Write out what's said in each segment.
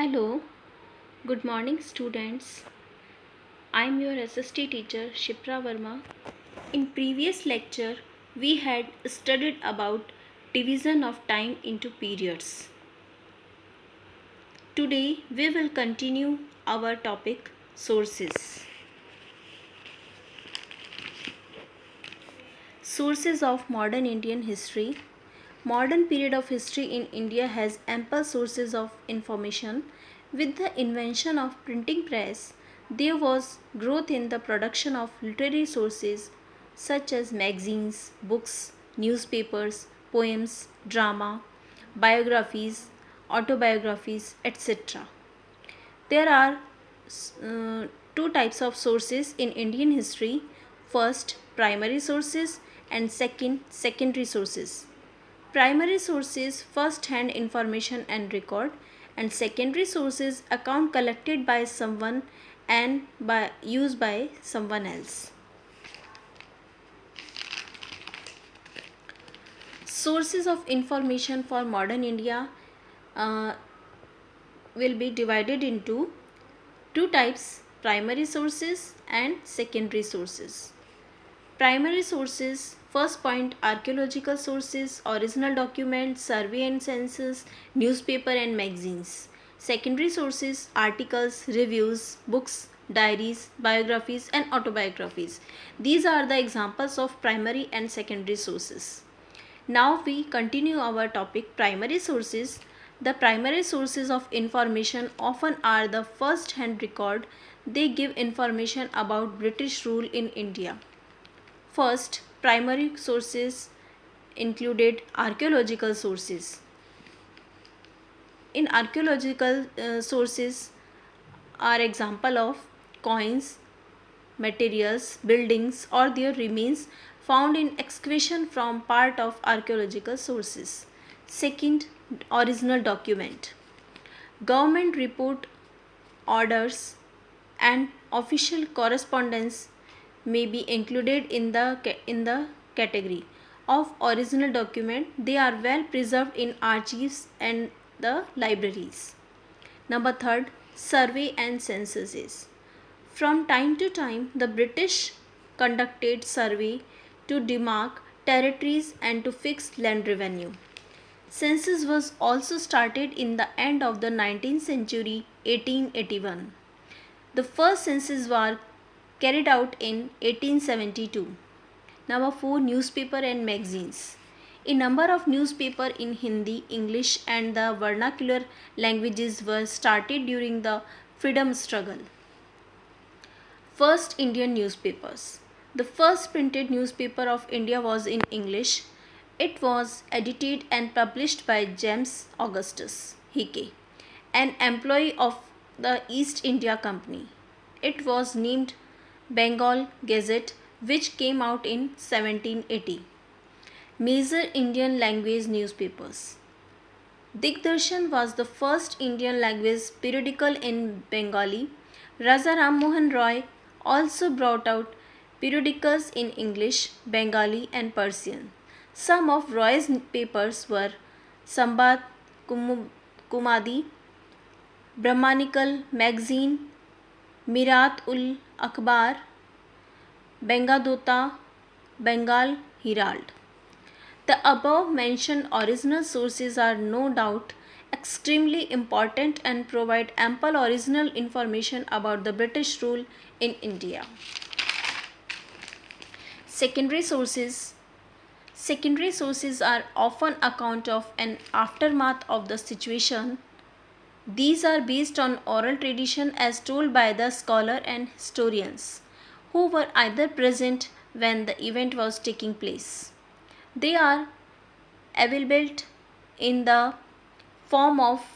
Hello, good morning, students. I am your SST teacher Shipra Verma. In previous lecture, we had studied about division of time into periods. Today, we will continue our topic sources. Sources of modern Indian history. Modern period of history in India has ample sources of information. With the invention of printing press, there was growth in the production of literary sources such as magazines, books, newspapers, poems, drama, biographies, autobiographies, etc. There are two types of sources in Indian history. First, primary sources, and second, secondary sources. Primary sources first hand information and record, and secondary sources account collected by someone and used by someone else. Sources of information for modern India uh, will be divided into two types: primary sources and secondary sources. Primary sources, first point, archaeological sources, original documents, survey and census, newspaper and magazines. Secondary sources, articles, reviews, books, diaries, biographies and autobiographies. These are the examples of primary and secondary sources. Now we continue our topic primary sources. The primary sources of information often are the first hand record. They give information about British rule in India. First, primary sources included archaeological sources. In archaeological sources are example of coins, materials, buildings or their remains found in excavation from part of archaeological sources. Second, original document. Government report, orders and official correspondence may be included in the category of original document. They are well preserved in archives and the libraries. Number third, survey and censuses. From time to time, the British conducted survey to demark territories and to fix land revenue. Census was also started in the end of the 19th century, 1881. The first census was carried out in 1872. Number 4, newspaper and magazines. A number of newspapers in Hindi, English and the vernacular languages were started during the freedom struggle. First Indian newspapers. The first printed newspaper of India was in English. It was edited and published by James Augustus Hickey, an employee of the East India Company. It was named Bengal Gazette, which came out in 1780. Major Indian language newspapers. Digdarshan was the first Indian language periodical in Bengali. Raja Ram Mohan Roy also brought out periodicals in English, Bengali and Persian. Some of Roy's papers were Sambat, Kumadi, Brahmanical Magazine, Mirat ul Akhbar, Bengadota, Bengal Herald. The above mentioned original sources are no doubt extremely important and provide ample original information about the British rule in India. Secondary sources. Secondary sources are often account of an aftermath of the situation. These are based on oral tradition as told by the scholar and historians who were either present when the event was taking place. They are available in the form of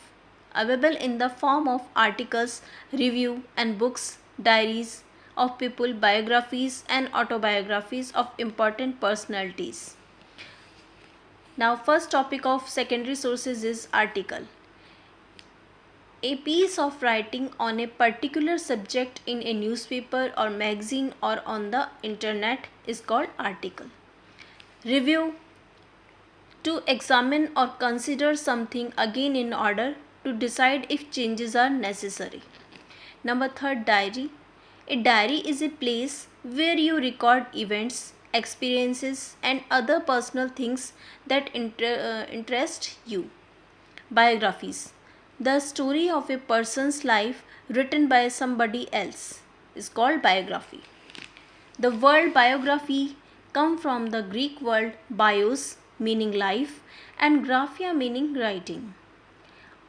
articles, review and books, diaries of people, biographies and autobiographies of important personalities. Now first topic of secondary sources is article. A piece of writing on a particular subject in a newspaper or magazine or on the internet is called article. Review. To examine or consider something again in order to decide if changes are necessary. Number third, diary. A diary is a place where you record events, experiences, and other personal things that interest you. Biographies. The story of a person's life written by somebody else is called biography. The word biography comes from the Greek word bios meaning life and graphia meaning writing.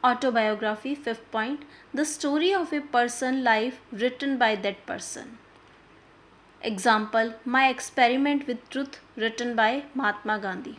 Autobiography, fifth point, the story of a person life written by that person. Example, My Experiment with Truth written by Mahatma Gandhi.